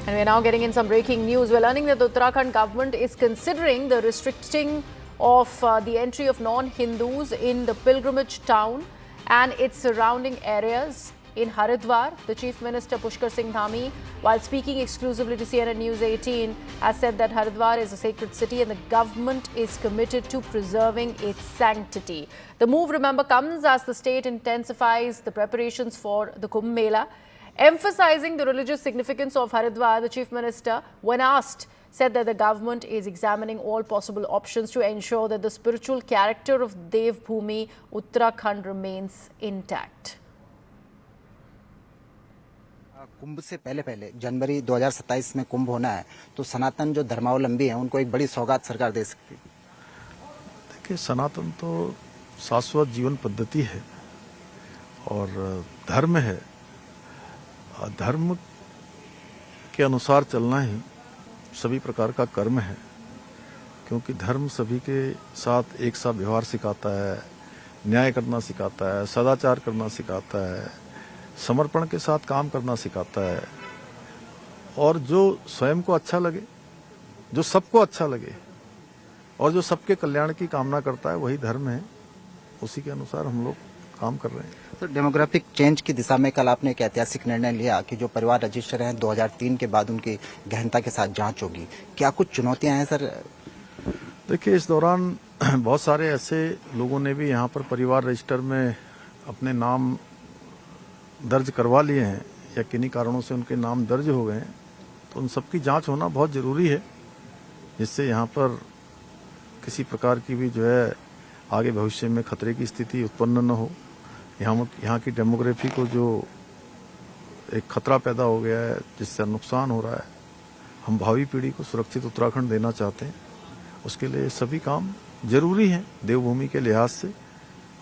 And we're now getting in some breaking news. We're learning that the Uttarakhand government is considering the restricting of the entry of non-Hindus in the pilgrimage town and its surrounding areas. In Haridwar, the Chief Minister Pushkar Singh Dhami, while speaking exclusively to CNN News 18, has said that Haridwar is a sacred city and the government is committed to preserving its sanctity. The move, remember, comes as the state intensifies the preparations for the Kumbh Mela. Emphasizing the religious significance of Haridwar, the Chief Minister, when asked, said that the government is examining all possible options to ensure that the spiritual character of Dev Bhumi, Uttarakhand, remains intact. कुंभ से पहले जनवरी 2027 में कुंभ होना है, तो सनातन जो धर्मावलंबी हैं उनको एक बड़ी सौगात सरकार दे सकती है। देखिए, सनातन तो शाश्वत जीवन पद्धति है और धर्म है। धर्म के अनुसार चलना ही सभी प्रकार का कर्म है, क्योंकि धर्म सभी के साथ एक सा व्यवहार सिखाता है, न्याय करना सिखाता है, सदाचार करना सिखाता है, समर्पण के साथ काम करना सिखाता है और जो स्वयं को अच्छा लगे, जो सबको अच्छा लगे और जो सबके कल्याण की कामना करता है, वही धर्म है। उसी के अनुसार हम लोग काम कर रहे हैं। तो डेमोग्राफिक चेंज की दिशा में कल आपने एक ऐतिहासिक निर्णय लिया कि जो परिवार रजिस्टर हैं 2003 के बाद उनकी गहनता के साथ जांच होगी। क्या कुछ चुनौतियां हैं सर? देखिए, इस दौरान बहुत सारे ऐसे लोगों ने भी यहाँ पर परिवार रजिस्टर में अपने नाम दर्ज करवा लिए हैं या किन्हीं कारणों से उनके नाम दर्ज हो गए हैं, तो उन सबकी जांच होना बहुत ज़रूरी है, जिससे यहाँ पर किसी प्रकार की भी जो है आगे भविष्य में खतरे की स्थिति उत्पन्न न हो। यहाँ की डेमोग्राफी को जो एक खतरा पैदा हो गया है, जिससे नुकसान हो रहा है, हम भावी पीढ़ी को सुरक्षित उत्तराखंड देना चाहते हैं। उसके लिए सभी काम जरूरी हैं देवभूमि के लिहाज से।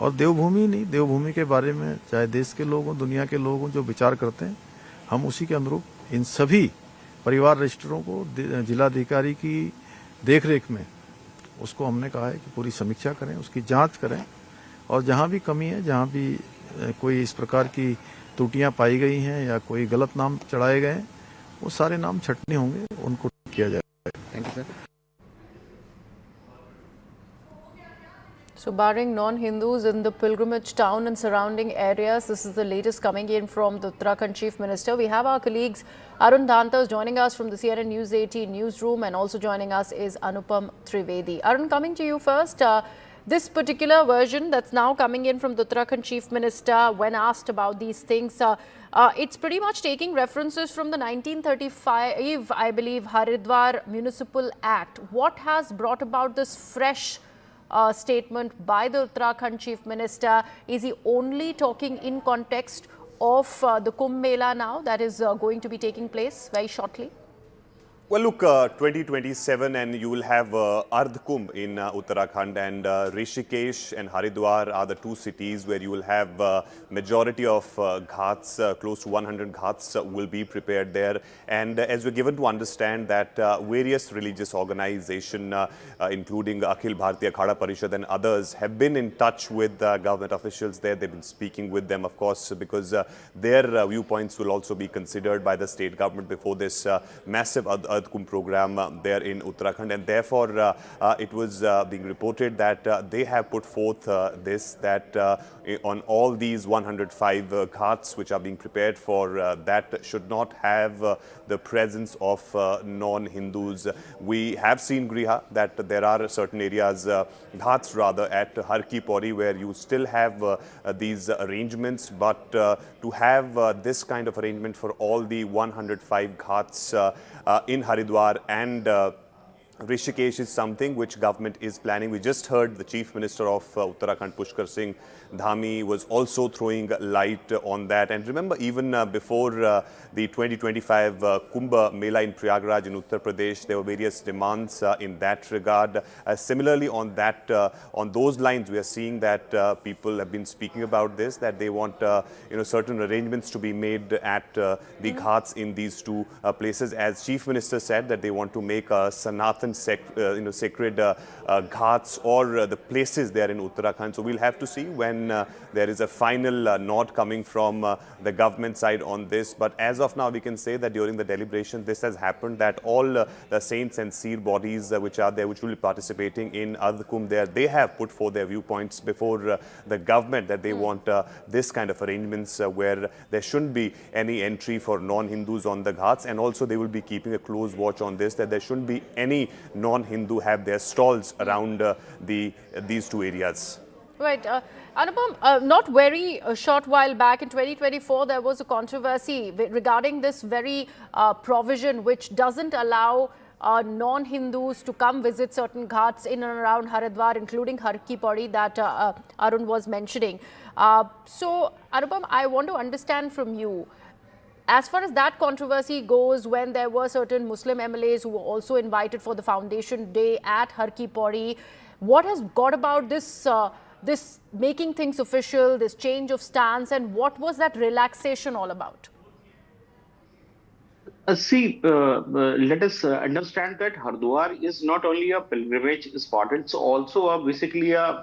और देवभूमि नहीं, देवभूमि के बारे में चाहे देश के लोग हों, दुनिया के लोग हों, जो विचार करते हैं, हम उसी के अनुरूप इन सभी परिवार रजिस्टरों को जिलाधिकारी की देखरेख में उसको हमने कहा है कि पूरी समीक्षा करें, उसकी जांच करें और जहां भी कमी है, जहां भी कोई इस प्रकार की त्रुटियां पाई गई हैं या कोई गलत नाम चढ़ाए गए हैं, वो सारे नाम छटने होंगे, उनको किया जाएगा। Thank you sir. So barring non-Hindus in the pilgrimage town and surrounding areas, this is the latest coming in from the Uttarakhand Chief Minister. We have our colleagues Arun Dhantas joining us from the CNN News 18 newsroom, and also joining us is Anupam Trivedi. Arun, coming to you first. This particular version that's now coming in from the Uttarakhand Chief Minister, when asked about these things, it's pretty much taking references from the 1935, I believe, Haridwar Municipal Act. What has brought about this fresh statement by the Uttarakhand Chief Minister? Is he only talking in context of the Kumbh Mela now that is going to be taking place very shortly? Well, look, 2027 and you will have Ardh Kumbh in Uttarakhand, and Rishikesh and Haridwar are the two cities where you will have majority of ghats, close to 100 ghats will be prepared there. And as we're given to understand that various religious organizations, including Akhil Bharatiya Akhada Parishad and others, have been in touch with government officials there. They've been speaking with them, of course, because their viewpoints will also be considered by the state government before this massive Ardh Kumbh program there in Uttarakhand, and therefore it was being reported that they have put forth that on all these 105 ghats which are being prepared for, that should not have the presence of non-Hindus. We have seen, Griha, that there are certain areas, ghats rather, at Har Ki Pauri where you still have these arrangements, but to have this kind of arrangement for all the 105 ghats in Haridwar and Rishikesh is something which government is planning. We just heard the Chief Minister of Uttarakhand, Pushkar Singh Dhami, was also throwing light on that. And remember, even before the 2025 Kumbh Mela in Prayagraj in Uttar Pradesh, there were various demands in that regard. Similarly, on those lines, we are seeing that people have been speaking about this, that they want certain arrangements to be made at the ghats in these two places. As Chief Minister said, that they want to make a Sanatan and sacred ghats or the places there in Uttarakhand. So we'll have to see when there is a final nod coming from the government side on this. But as of now, we can say that during the deliberation, this has happened, that all the saints and seer bodies which are there, which will be participating in Ardh Kumbh there, they have put forth their viewpoints before the government that they want this kind of arrangements where there shouldn't be any entry for non-Hindus on the ghats, and also they will be keeping a close watch on this, that there shouldn't be any non-Hindu have their stalls around these two areas. Right. Anupam, not very short while back in 2024, there was a controversy regarding this very provision which doesn't allow non-Hindus to come visit certain ghats in and around Haridwar, including Har Ki Pauri that Arun was mentioning. So, Anupam, I want to understand from you, as far as that controversy goes, when there were certain Muslim MLAs who were also invited for the foundation day at Har Ki Pauri, what has got about this this making things official, this change of stance, and what was that relaxation all about? Let us understand that Haridwar is not only a pilgrimage spot; it's also basically a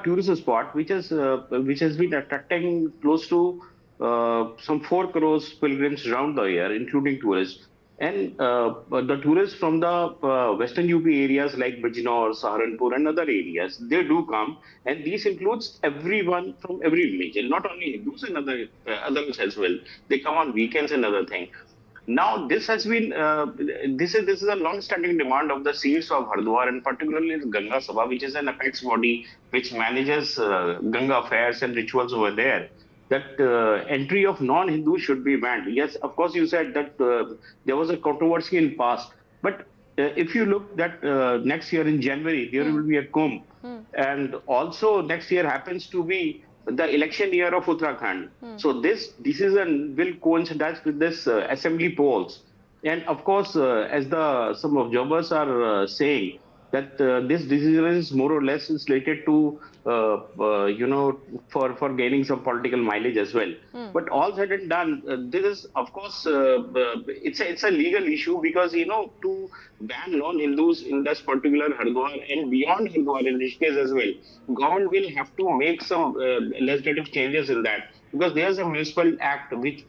tourist spot, which has been attracting close to some 4 crores pilgrims around the year, including tourists. And the tourists from the western UP areas like Bijnor, Saharanpur, and other areas, they do come, and this includes everyone from every religion, not only Hindus and others as well. They come on weekends and other things. Now, this has been this is a long-standing demand of the seers of Haridwar, and particularly the Ganga Sabha, which is an apex body which manages Ganga affairs and rituals over there, that entry of non-Hindus should be banned. Yes, of course, you said that there was a controversy in past, but if you look that next year in January, there will be a Kumbh, and also next year happens to be the election year of Uttarakhand. So this decision will coincide with this assembly polls. And of course, as some observers are saying, that this decision is more or less slated to, for gaining some political mileage as well. But all said and done, this is, of course, it's a legal issue because, to ban non-Hindus in this particular Haridwar and beyond Haridwar in Rishikesh as well, government will have to make some legislative changes in that, because there's a municipal act which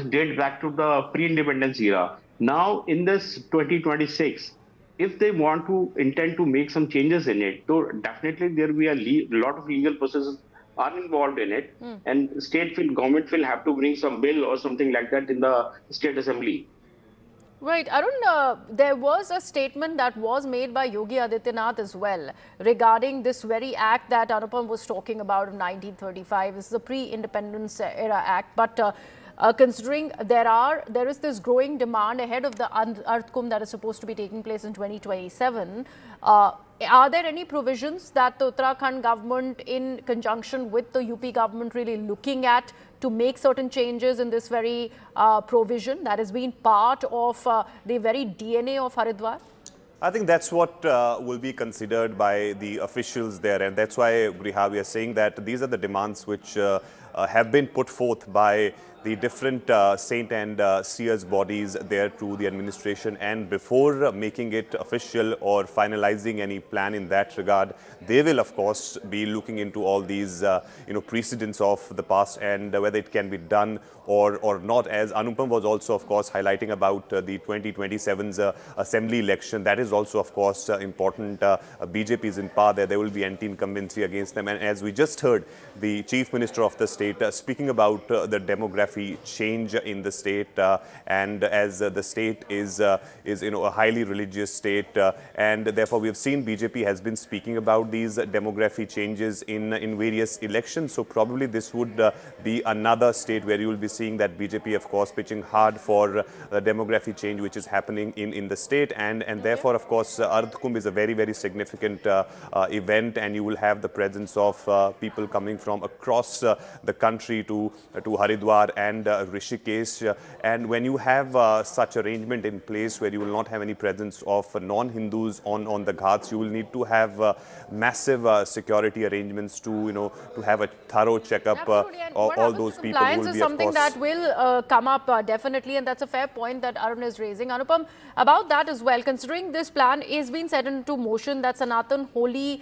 date back to the pre-independence era. Now, in this 2026, if they intend to make some changes in it, so definitely there will be a lot of legal processes are involved in it, and government will have to bring some bill or something like that in the state assembly. Right. Arun, there was a statement that was made by Yogi Adityanath as well regarding this very act that Anupam was talking about of 1935. This is a pre-independence era act, but considering there is this growing demand ahead of the Ardh Kumbh that is supposed to be taking place in 2027, are there any provisions that the Uttarakhand government, in conjunction with the UP government, really looking at to make certain changes in this very provision that has been part of the very DNA of Haridwar? I think that's what will be considered by the officials there, and that's why, Griha, we are saying that these are the demands which have been put forth by the different saint and seers bodies there to the administration, and before making it official or finalizing any plan in that regard, they will of course be looking into all these precedents of the past and whether it can be done or not. As Anupam was also of course highlighting about the 2027's assembly election, that is also of course important. BJP is in power there, there will be anti-incumbency against them, and as we just heard the Chief Minister of the state speaking about the demography change in the state, and as the state is a highly religious state, and therefore we have seen BJP has been speaking about these demography changes in various elections. So probably this would be another state where you will be seeing that BJP of course pitching hard for the demography change which is happening in the state, and therefore of course Ardh Kumbh is a very, very significant event, and you will have the presence of people coming from across the country to Haridwar and Rishikesh. And when you have such arrangement in place where you will not have any presence of non-Hindus on the ghats, you will need to have massive security arrangements to, to have a thorough checkup Absolutely. And of what all happens those to people who compliance will is be, of something course. that will come up definitely, and that's a fair point that Arun is raising. Anupam, about that as well, considering this plan is being set into motion that Sanatan holy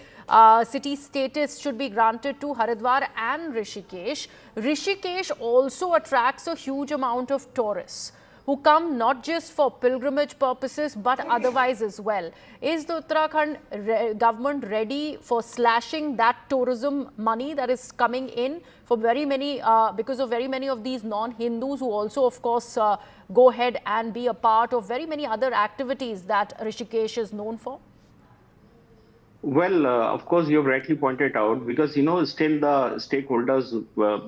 city status should be granted to Haridwar and Rishikesh. Rishikesh also attracts a huge amount of tourists who come not just for pilgrimage purposes but otherwise as well. Is the Uttarakhand government ready for slashing that tourism money that is coming in for very many, because of very many of these non-Hindus who also, of course, go ahead and be a part of very many other activities that Rishikesh is known for? Well, of course, you have rightly pointed out because still the stakeholders,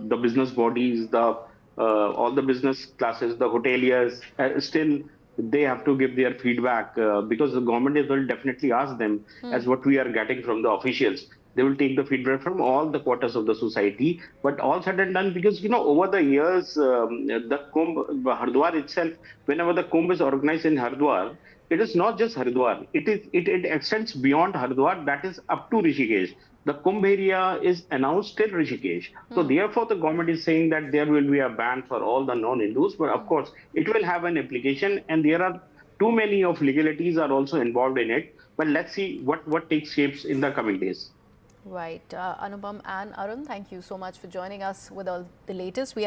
the business bodies, the all the business classes, the hoteliers, still they have to give their feedback because the government will definitely ask them as what we are getting from the officials. They will take the feedback from all the quarters of the society. But all said and done, because over the years, the Kumbh, Haridwar itself, whenever the Kumbh is organized in Haridwar, it is not just Haridwar. It extends beyond Haridwar. That is up to Rishikesh. The Kumbh area is announced till Rishikesh. So therefore, the government is saying that there will be a ban for all the non-Hindus. But of course, it will have an implication, and there are too many of legalities are also involved in it. But let's see what takes shapes in the coming days. Right. Anupam and Arun, thank you so much for joining us with all the latest.